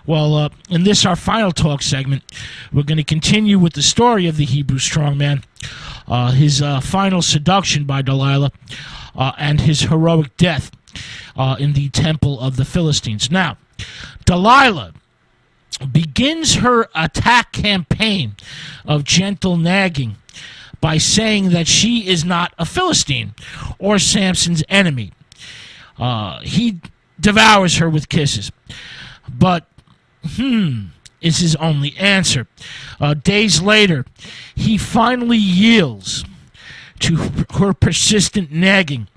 Well, in this, our final talk segment, we're going to continue with the story of the Hebrew strongman, his final seduction by Delilah, and his heroic death in the temple of the Philistines. Now, Delilah begins her attack campaign of gentle nagging by saying that she is not a Philistine or Samson's enemy. He devours her with kisses. But, is his only answer. Days later, he finally yields to her persistent nagging,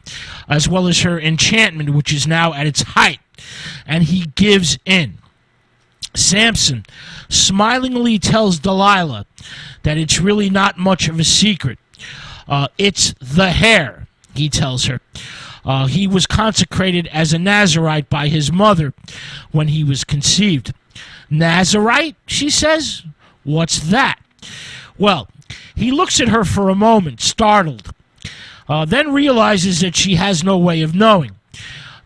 as well as her enchantment, which is now at its height, and he gives in. Samson smilingly tells Delilah that it's really not much of a secret. It's the hair, he tells her. He was consecrated as a Nazirite by his mother when he was conceived. Nazirite, she says? What's that? Well, he looks at her for a moment, startled, then realizes that she has no way of knowing.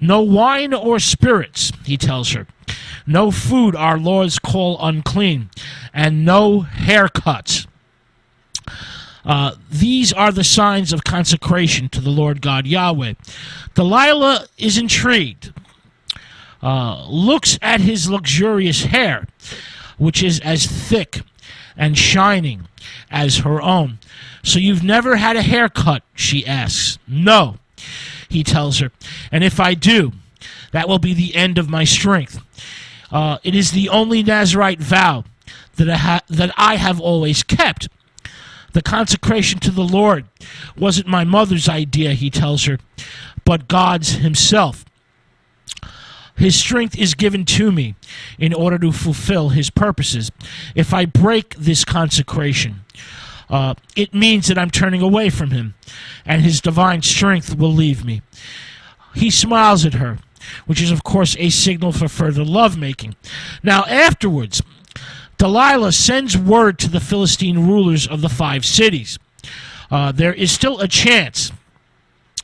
No wine or spirits, he tells her. No food our laws call unclean, and no haircuts. These are the signs of consecration to the Lord God Yahweh. Delilah is intrigued, looks at his luxurious hair, which is as thick and shining as her own. So you've never had a haircut, she asks. No, he tells her, and if I do, that will be the end of my strength. It is the only Nazirite vow that I have always kept. The consecration to the Lord wasn't my mother's idea, he tells her, but God's himself. His strength is given to me in order to fulfill his purposes. If I break this consecration, it means that I'm turning away from him, and his divine strength will leave me. He smiles at her, which is, of course, a signal for further lovemaking. Now, afterwards, Delilah sends word to the Philistine rulers of the 5 cities. There is still a chance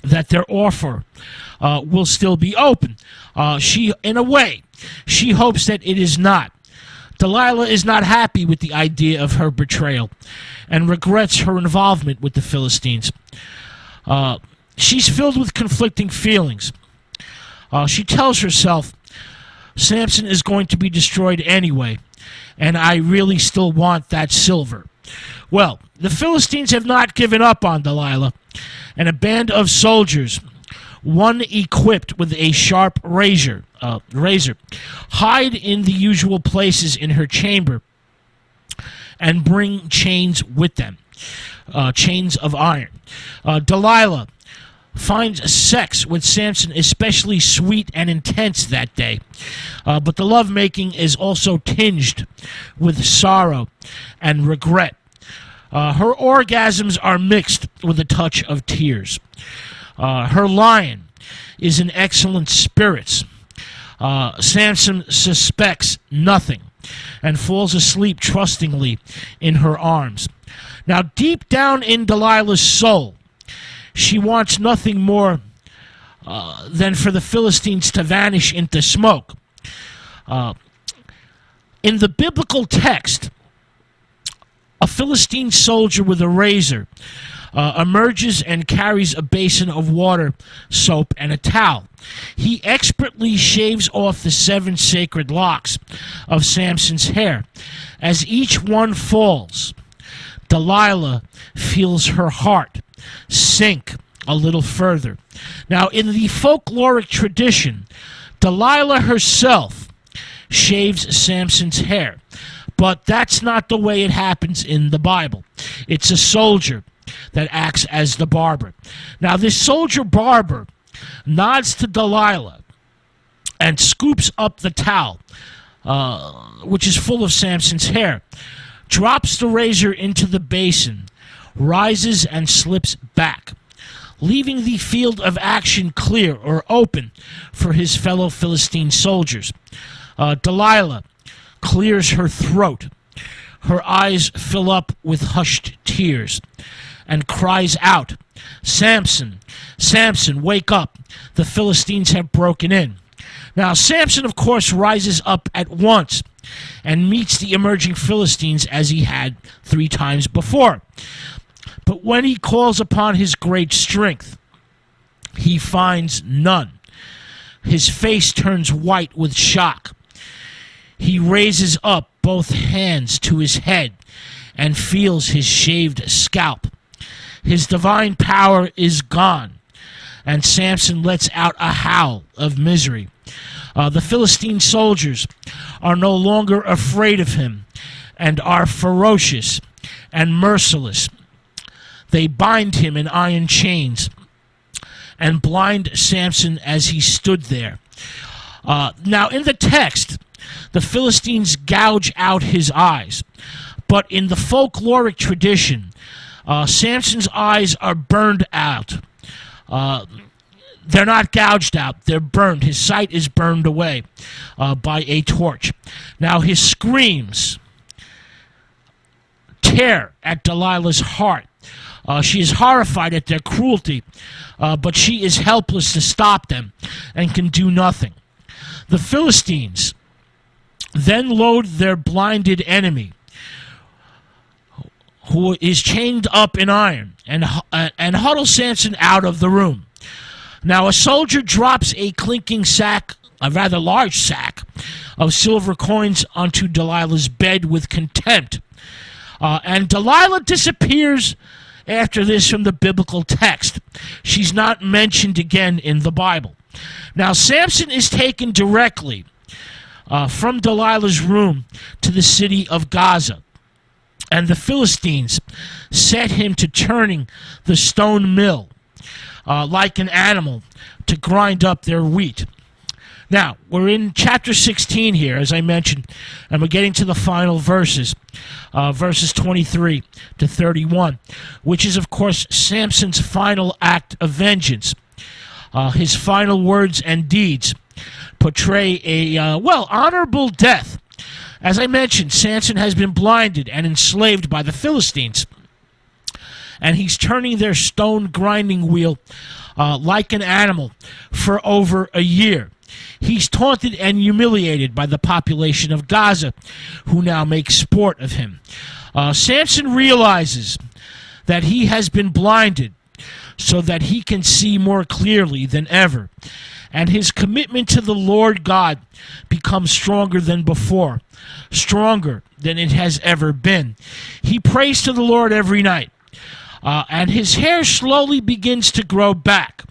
that their offer will still be open. In a way, she hopes that it is not. Delilah is not happy with the idea of her betrayal and regrets her involvement with the Philistines. She's filled with conflicting feelings. She tells herself, Samson is going to be destroyed anyway, and I really still want that silver. Well, the Philistines have not given up on Delilah, and a band of soldiers, one equipped with a sharp razor, hide in the usual places in her chamber and bring chains with them, chains of iron. Delilah finds sex with Samson especially sweet and intense that day, but the lovemaking is also tinged with sorrow and regret. Her orgasms are mixed with a touch of tears. Her lion is in excellent spirits. Samson suspects nothing and falls asleep trustingly in her arms. Now, deep down in Delilah's soul, she wants nothing more than for the Philistines to vanish into smoke. In the biblical text, a Philistine soldier with a razor emerges and carries a basin of water, soap, and a towel. He expertly shaves off the 7 sacred locks of Samson's hair. As each one falls, Delilah feels her heart sink a little further. Now, in the folkloric tradition, Delilah herself shaves Samson's hair, but that's not the way it happens in the Bible. It's a soldier that acts as the barber. Now, this soldier barber nods to Delilah and scoops up the towel, which is full of Samson's hair, drops the razor into the basin, rises and slips back, leaving the field of action clear or open for his fellow Philistine soldiers. Delilah clears her throat. Her eyes fill up with hushed tears and cries out, Samson, Samson, wake up. The Philistines have broken in. Now, Samson, of course, rises up at once and meets the emerging Philistines as he had 3 times before. But when he calls upon his great strength, he finds none. His face turns white with shock. He raises up both hands to his head and feels his shaved scalp. His divine power is gone, and Samson lets out a howl of misery. The Philistine soldiers are no longer afraid of him and are ferocious and merciless. They bind him in iron chains and blind Samson as he stood there. Now, in the text, the Philistines gouge out his eyes, but in the folkloric tradition, Samson's eyes are burned out. They're not gouged out, they're burned. His sight is burned away by a torch. Now, his screams tear at Delilah's heart. She is horrified at their cruelty, but she is helpless to stop them and can do nothing. The Philistines then load their blinded enemy, who is chained up in iron, and huddle Samson out of the room. Now, a soldier drops a clinking sack, a rather large sack, of silver coins onto Delilah's bed with contempt. And Delilah disappears after this from the biblical text. She's not mentioned again in the Bible. Now, Samson is taken directly from Delilah's room to the city of Gaza, and the Philistines set him to turning the stone mill like an animal to grind up their wheat. Now, we're in chapter 16 here, as I mentioned, and we're getting to the final verses, verses 23 to 31, which is, of course, Samson's final act of vengeance. His final words and deeds portray a, honorable death. As I mentioned, Samson has been blinded and enslaved by the Philistines, and he's turning their stone grinding wheel like an animal for over a year. He's taunted and humiliated by the population of Gaza, who now make sport of him. Samson realizes that he has been blinded so that he can see more clearly than ever, and his commitment to the Lord God becomes stronger than before, stronger than it has ever been. He prays to the Lord every night, and his hair slowly begins to grow back.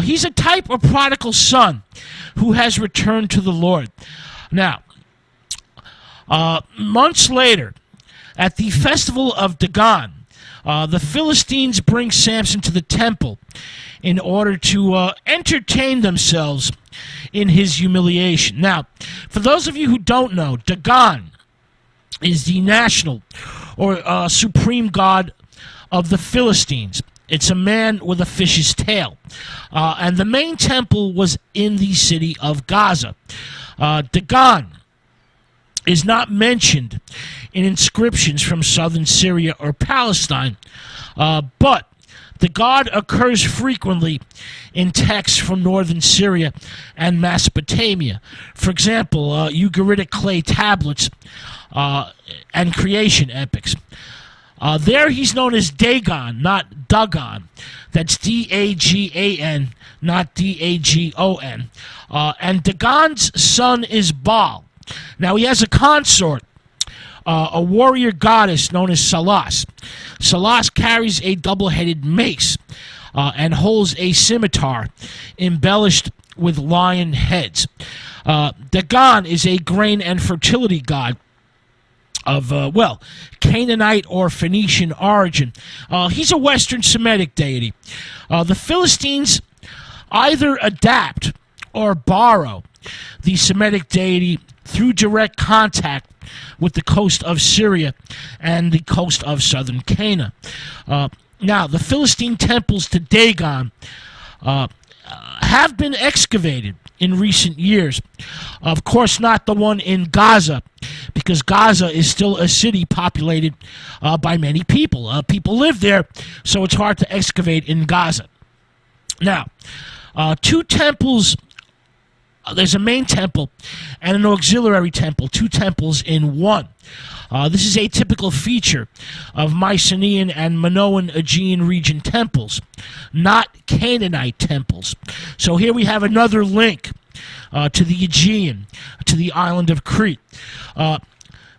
He's a type of prodigal son who has returned to the Lord. Now, months later, at the festival of Dagon, the Philistines bring Samson to the temple in order to entertain themselves in his humiliation. Now, for those of you who don't know, Dagon is the national or supreme god of the Philistines. It's a man with a fish's tail. And the main temple was in the city of Gaza. Dagon is not mentioned in inscriptions from southern Syria or Palestine, but the god occurs frequently in texts from northern Syria and Mesopotamia. For example, Ugaritic clay tablets and creation epics. There he's known as Dagon, not Dagon. That's D-A-G-A-N, not D-A-G-O-N. And Dagon's son is Baal. Now he has a consort, a warrior goddess known as Salas. Salas carries a double-headed mace and holds a scimitar embellished with lion heads. Dagon is a grain and fertility god of, Canaanite or Phoenician origin. He's a Western Semitic deity. The Philistines either adapt or borrow the Semitic deity through direct contact with the coast of Syria and the coast of southern Canaan. Now, the Philistine temples to Dagon have been excavated in recent years. Of course, not the one in Gaza, because Gaza is still a city populated by many people. People live there, so it's hard to excavate in Gaza. Now, 2 temples there's a main temple and an auxiliary temple, two temples in one. This is a typical feature of Mycenaean and Minoan Aegean region temples, not Canaanite temples. So here we have another link to the Aegean, to the island of Crete.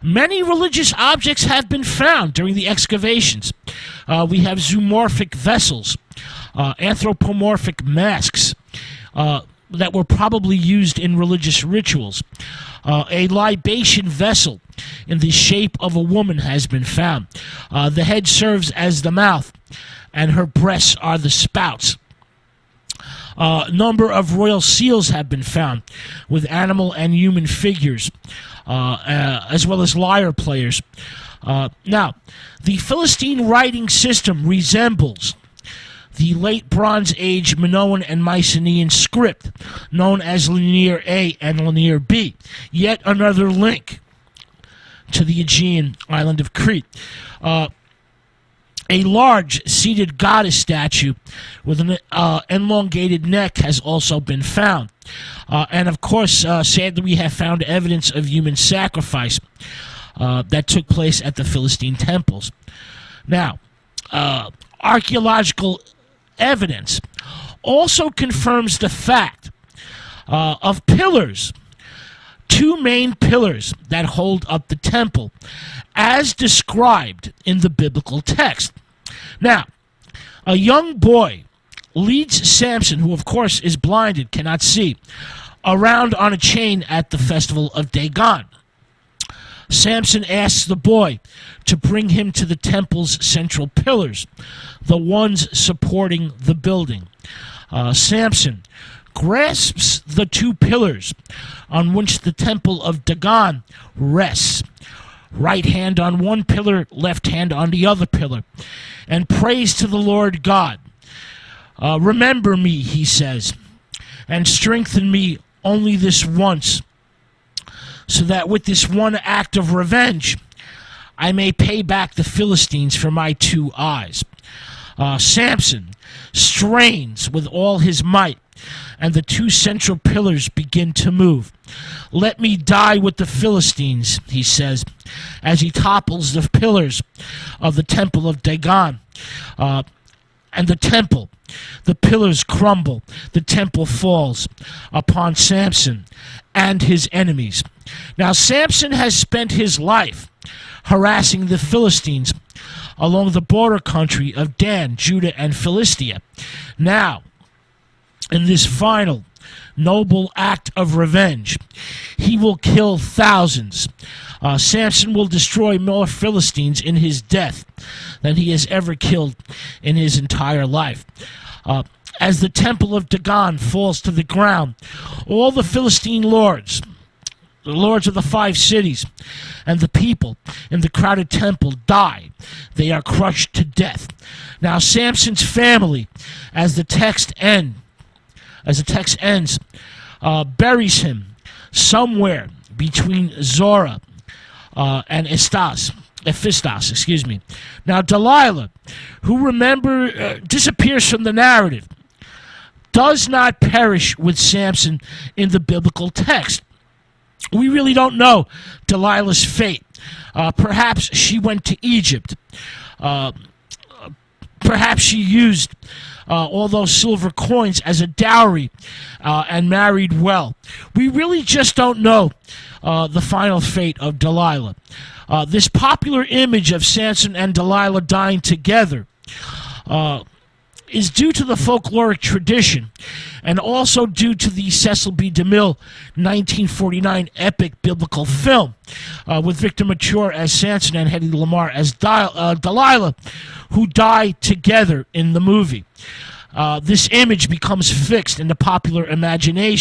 Many religious objects have been found during the excavations. We have zoomorphic vessels, anthropomorphic masks that were probably used in religious rituals. A libation vessel in the shape of a woman has been found. The head serves as the mouth, and her breasts are the spouts. A number of royal seals have been found with animal and human figures, as well as lyre players. Now, the Philistine writing system resembles the late Bronze Age Minoan and Mycenaean script, known as Linear A and Linear B, yet another link to the Aegean island of Crete. A large seated goddess statue with an elongated neck has also been found. And of course, sadly, we have found evidence of human sacrifice that took place at the Philistine temples. Now, archaeological evidence also confirms the fact of pillars, two main pillars that hold up the temple, as described in the biblical text. Now, a young boy leads Samson, who of course is blinded, cannot see, around on a chain at the festival of Dagon. Samson asks the boy to bring him to the temple's central pillars, the ones supporting the building. Samson grasps the two pillars on which the temple of Dagon rests, right hand on one pillar, left hand on the other pillar, and prays to the Lord God. Remember me, he says, and strengthen me only this once, so that with this one act of revenge, I may pay back the Philistines for my two eyes. Samson strains with all his might, and the two central pillars begin to move. Let me die with the Philistines, he says, as he topples the pillars of the temple of Dagon. And the pillars crumble, the temple falls upon Samson and his enemies. Now, Samson has spent his life harassing the Philistines along the border country of Dan, Judah, and Philistia. Now, in this final noble act of revenge, he will kill thousands. Samson will destroy more Philistines in his death than he has ever killed in his entire life. As the temple of Dagon falls to the ground, all the Philistine lords, the lords of the 5 cities, and the people in the crowded temple die. They are crushed to death. Now Samson's family, as the text ends, buries him somewhere between Zorah and Ephistos, excuse me. Now Delilah, who disappears from the narrative, does not perish with Samson in the biblical text. We really don't know Delilah's fate. Perhaps she went to Egypt. Perhaps she used all those silver coins as a dowry and married well. We really just don't know the final fate of Delilah. This popular image of Samson and Delilah dying together is due to the folkloric tradition and also due to the Cecil B. DeMille 1949 epic biblical film with Victor Mature as Samson and Hedy Lamarr as Delilah, who die together in the movie. This image becomes fixed in the popular imagination.